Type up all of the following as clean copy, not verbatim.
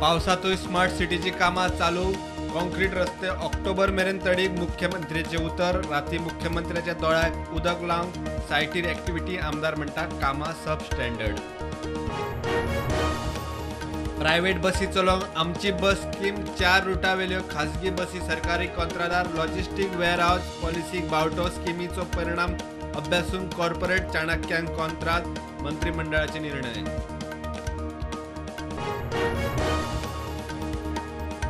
पावसातूय smart सिटीची कामां चालू. Concrete रस्ते ऑक्टोबर मेरेन तडीक. मुख्यमंत्र्याचे उतर. राती मुख्यमंत्र्याच्या दोळ्याक उदक लावंक सायटीर एक्टिव्हिटी. आमदार म्हणटा कामां सब स्टँडर्ड. प्रायव्हेट बसी चलोवंक आमची बस स्कीम. 4 रुटावेल्यो खासगी बसी सरकारी कंत्राटदार. लॉजिस्टीक वेअरहाऊस पॉलिसीक बावटो. स्किमीचो परिणाम अभ्यासून कॉर्पोरेट चाणक्यांक कंत्राट. मंत्रिमंडळाचे निर्णय.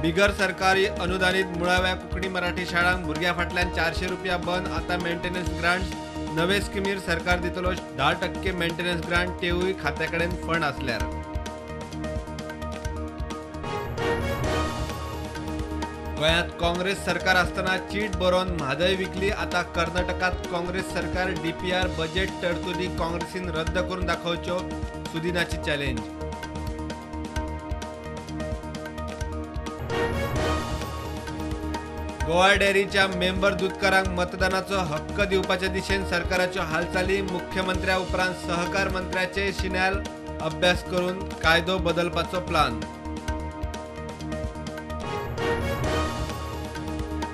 बिगर सरकारी अनुदानित मुळाव्या कोंकणी मराठी शाळांक भुरग्यां फाटल्यान 400 रुपया बंद. आता मेंटेनन्स ग्रांट्स. नवे स्किमीर सरकार दितलो 10% मेंटेनन्स ग्रांट. तेवूय खात्या कडेन फंड आसल्यार. गोंयांत काँग्रेस सरकार असताना चीट बरोवन म्हादय विकली. आता कर्नाटकात काँग्रेस सरकार. डीपीआर बजेट तरतुदी काँग्रेसीन रद्द करून दाखोवच्यो. सुदिनाची चॅलेंज. गोवा डेअरीच्या मेंबर दूधकारांक मतदानाचो हक्क दिवपाचे दिशेन सरकाराच्यो हालचाली. मुख्यमंत्र्या उपरांत सहकार मंत्र्याचे शिन्याल अभ्यास करून कायदो बदलपाचो प्लान.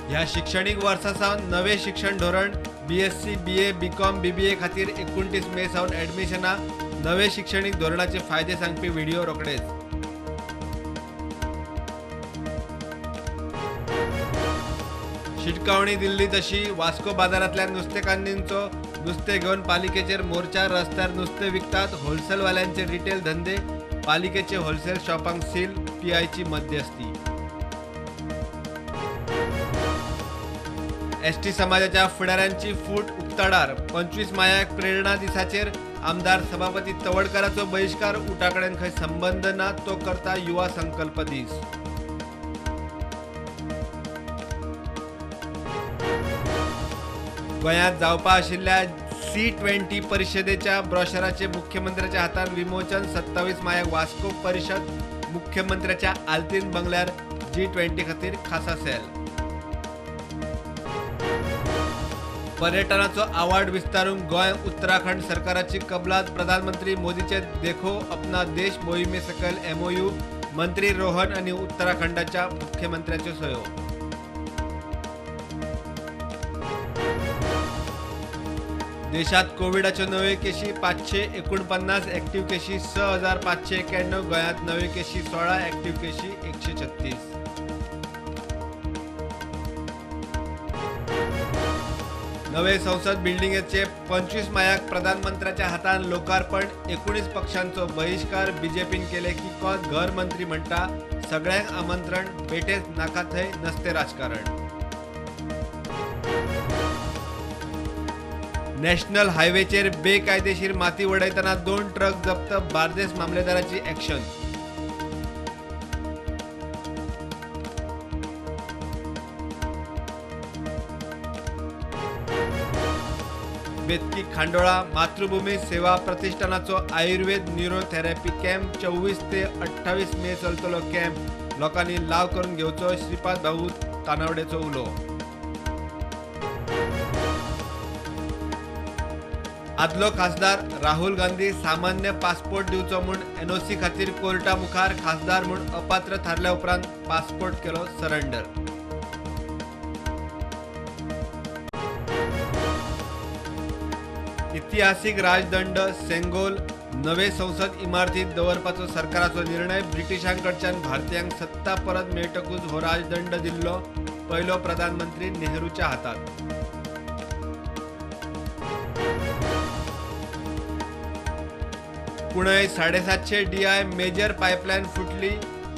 ह्या शिक्षणीक वर्सा सावन नवे शिक्षण धोरण. बीएससी बीए बीकॉम बीबीए खातीर 29 मे सावन ऍडमिशनां. नवे शिक्षणीक धोरणाचे फायदे सांगपी व्हिडिओ रोखडेच. शिटकावणी दिल्ली तशी. वास्को बाजारांतल्या नुस्तेकान्नींचो नुस्तें घेवन पालिकेचेर मोर्चा. रस्त्यार नुस्तें विकतात होलसेलवाल्यांचे रिटेल धंदे. पालिकेचे होलसेल शॉपांक सील. टीआयची मध्यस्थी. एसटी समाजाच्या फुडाऱ्यांची फूट उक्ताडार. 25 मायाक प्रेरणा दिसाचेर आमदार सभापती तवडकरांचो बहिष्कार. उटाकडेन खंय संबंध ना तो करता युवा संकल्प दीस. गोंयांत जावपा आशिल्ल्या C20 परिशदेच्या ब्रॉशराचे मुख्यमंत्र्याच्या हातान विमोचन. 27 मायाक वास्को परिशद. मुख्यमंत्र्याच्या आल्तीन बंगल्यार G20 खातीर खासा सेल. पर्यटनाचो आवाड विस्तारूंक गोंय उत्तराखंड सरकाराची कबलात. प्रधानमंत्री मोदीचे देखो अपना देश मोहिमे सकयल MOU. मंत्री रोहन आनी उत्तराखंडाच्या मुख्यमंत्र्याच्यो सयो. देशात कोविडाच्यो नव्यो केशी 549. ऍक्टिव्ह केशी 6591. गोंयांत नव्यो केशी 16. ऍक्टिव्ह केशी 136. नवे संसद बिल्डिंगेचे 25 मायाक प्रधानमंत्र्याच्या हातान लोकार्पण. 19 पक्षांचो बहिष्कार. बीजेपीन केले किकोत. घर मंत्री म्हणटा सगळ्यांक आमंत्रण. भेटेत नाका थंय नसते राजकारण. नॅशनल हायवेचेर बेकायदेशीर माती उडयतना 2 ट्रक जप्त. बार्देस मामलेदाराची ऍक्शन. बेतकी खांडोळा मातृभूमी सेवा प्रतिष्ठानाचो आयुर्वेद न्यूरोथेरपी कॅम्प. 24 ते 28 मे चलतलो कॅम्प. लोकांनी लाव करून घेवचो. श्रीपाद भाऊ तानावडेचो उलो. आदलो खासदार राहुल गांधी सामान्य पासपोर्ट दिवचो म्हूण NOC खातीर कोर्टा मुखार. खासदार म्हूण अपात्र थारल्या उपरांत पासपोर्ट केलो सरेंडर. इतिहासीक राजदंड सेंगोल. नवे संसद इमारतीत दवरपाचो सरकाराचो निर्णय. ब्रिटिशांकडच्यान भारतीयांक सत्ता परत मेळटकूच हो राजदंड दिल्लो. पयलो प्रधानमंत्री नेहरूच्या हातात. पुणे 750 DI मेजर पायपलायन फुटली.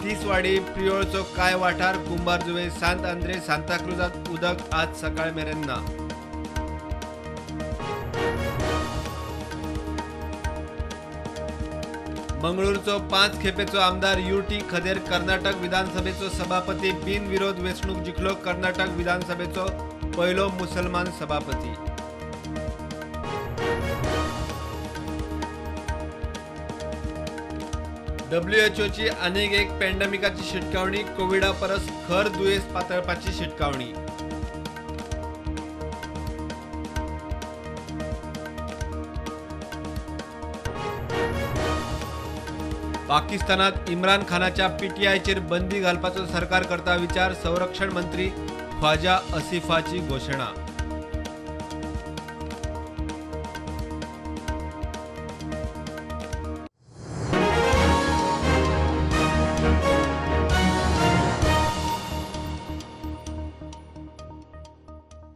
30 वाडी. प्रियोळचो कांय वाठार. कुंभारजुवे सांत आंद्रे सांताक्रुजात उदक आज सकाळ मेरेन ना. मंगळूरचो 5 खेपेचो आमदार UT खदेर कर्नाटक विधानसभेचो सभापती. बिनविरोध वेंचणूक जिखलो. कर्नाटक विधानसभेचो पयलो मुसलमान सभापती. WHOची आनीक एक पॅन्डेमिकाची शिटकावणी. कोविडा परस खर दुयेंस पातळपाची शिटकावणी. पाकिस्तानात इम्रान खानाच्या पीटीआयचेर बंदी घालपाचो सरकार करता विचार, संरक्षण मंत्री ख्वाजा आसिफाची घोषणा.